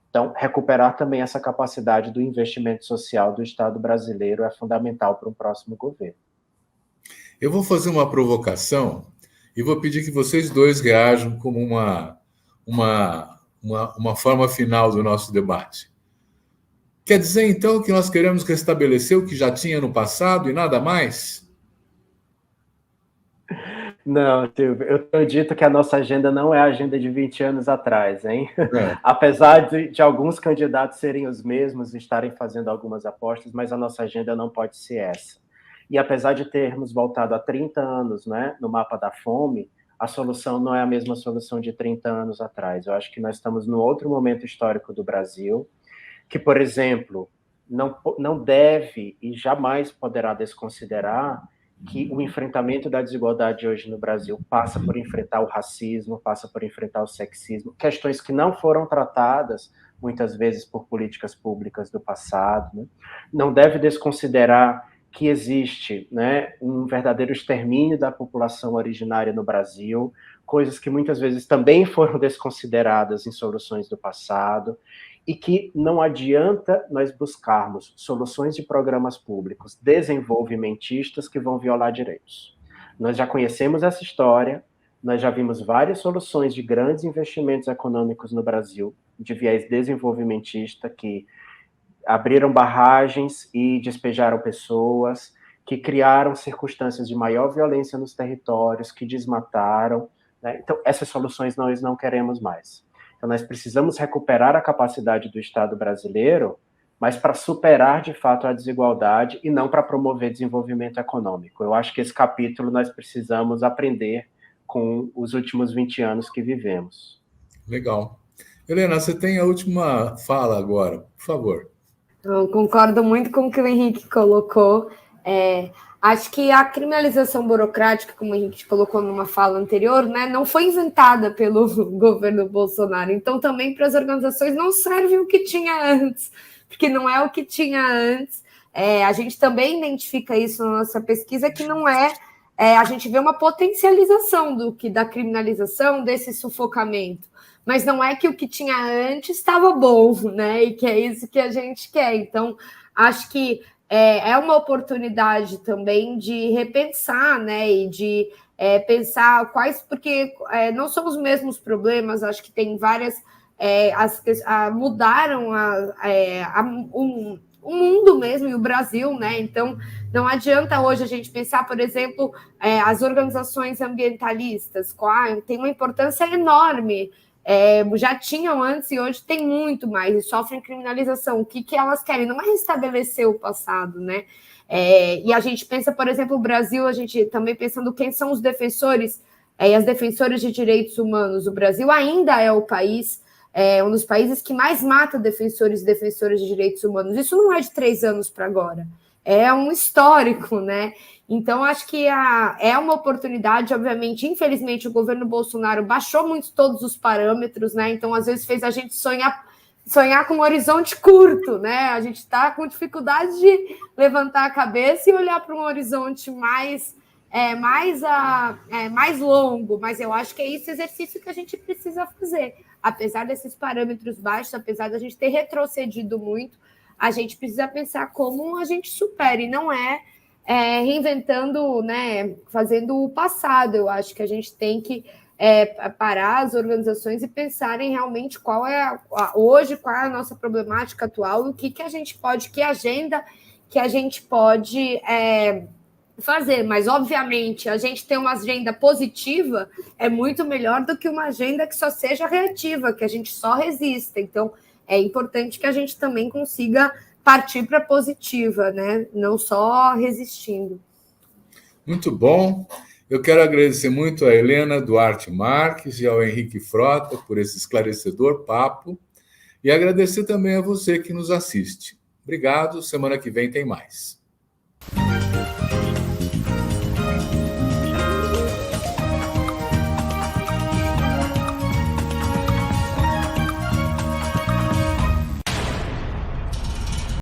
Então, recuperar também essa capacidade do investimento social do Estado brasileiro é fundamental para um próximo governo. Eu vou fazer uma provocação e vou pedir que vocês dois reajam como uma forma final do nosso debate. Quer dizer, então, que nós queremos restabelecer o que já tinha no passado e nada mais? Não, Silvio, eu tenho dito que a nossa agenda não é a agenda de 20 anos atrás, hein? É. Apesar de alguns candidatos serem os mesmos e estarem fazendo algumas apostas, mas a nossa agenda não pode ser essa. E apesar de termos voltado há 30 anos, né, no mapa da fome, a solução não é a mesma solução de 30 anos atrás. Eu acho que nós estamos num outro momento histórico do Brasil, que, por exemplo, não deve e jamais poderá desconsiderar que o enfrentamento da desigualdade hoje no Brasil passa por enfrentar o racismo, passa por enfrentar o sexismo, questões que não foram tratadas muitas vezes por políticas públicas do passado, né? Não deve desconsiderar que existe, né, um verdadeiro extermínio da população originária no Brasil, coisas que muitas vezes também foram desconsideradas em soluções do passado, e que não adianta nós buscarmos soluções de programas públicos desenvolvimentistas que vão violar direitos. Nós já conhecemos essa história, nós já vimos várias soluções de grandes investimentos econômicos no Brasil, de viés desenvolvimentista, que abriram barragens e despejaram pessoas, que criaram circunstâncias de maior violência nos territórios, que desmataram, né? Então, essas soluções nós não queremos mais. Então, nós precisamos recuperar a capacidade do Estado brasileiro, mas para superar, de fato, a desigualdade e não para promover desenvolvimento econômico. Eu acho que esse capítulo nós precisamos aprender com os últimos 20 anos que vivemos. Legal. Helena, você tem a última fala agora, por favor. Eu concordo muito com o que o Henrique colocou. Acho que a criminalização burocrática, como a gente colocou numa fala anterior, né, não foi inventada pelo governo Bolsonaro. Então, também para as organizações não serve o que tinha antes, porque não é o que tinha antes. A gente também identifica isso na nossa pesquisa, que não a gente vê uma potencialização da criminalização, desse sufocamento. Mas não é que o que tinha antes estava bom, né? E que é isso que a gente quer. Então, acho que é uma oportunidade também de repensar, né? E de pensar quais, porque não são os mesmos problemas, acho que tem várias. Mudaram o mundo mesmo e o Brasil, né? Então, não adianta hoje a gente pensar, por exemplo, as organizações ambientalistas, tem uma importância enorme. Já tinham antes e hoje tem muito mais, e sofrem criminalização. O que elas querem? Não é restabelecer o passado, né? E a gente pensa, por exemplo, o Brasil, a gente também pensando quem são os defensores e as defensoras de direitos humanos. O Brasil ainda é o país, um dos países que mais mata defensores e defensoras de direitos humanos. Isso não é de 3 anos para agora, é um histórico, né? Então, acho que é uma oportunidade, obviamente, infelizmente, o governo Bolsonaro baixou muito todos os parâmetros, né? Então, às vezes, fez a gente sonhar com um horizonte curto, né? A gente está com dificuldade de levantar a cabeça e olhar para um horizonte mais longo, mas eu acho que é esse exercício que a gente precisa fazer. Apesar desses parâmetros baixos, apesar da gente ter retrocedido muito, a gente precisa pensar como a gente supera, e não reinventando, né, fazendo o passado. Eu acho que a gente tem que parar as organizações e pensarem realmente qual é hoje, qual é a nossa problemática atual, e o que a gente pode, que agenda que a gente pode fazer. Mas, obviamente, a gente ter uma agenda positiva é muito melhor do que uma agenda que só seja reativa, que a gente só resista. Então, é importante que a gente também consiga partir para a positiva, né? Não só resistindo. Muito bom. Eu quero agradecer muito a Helena Duarte Marques e ao Henrique Frota por esse esclarecedor papo, e agradecer também a você que nos assiste. Obrigado. Semana que vem tem mais.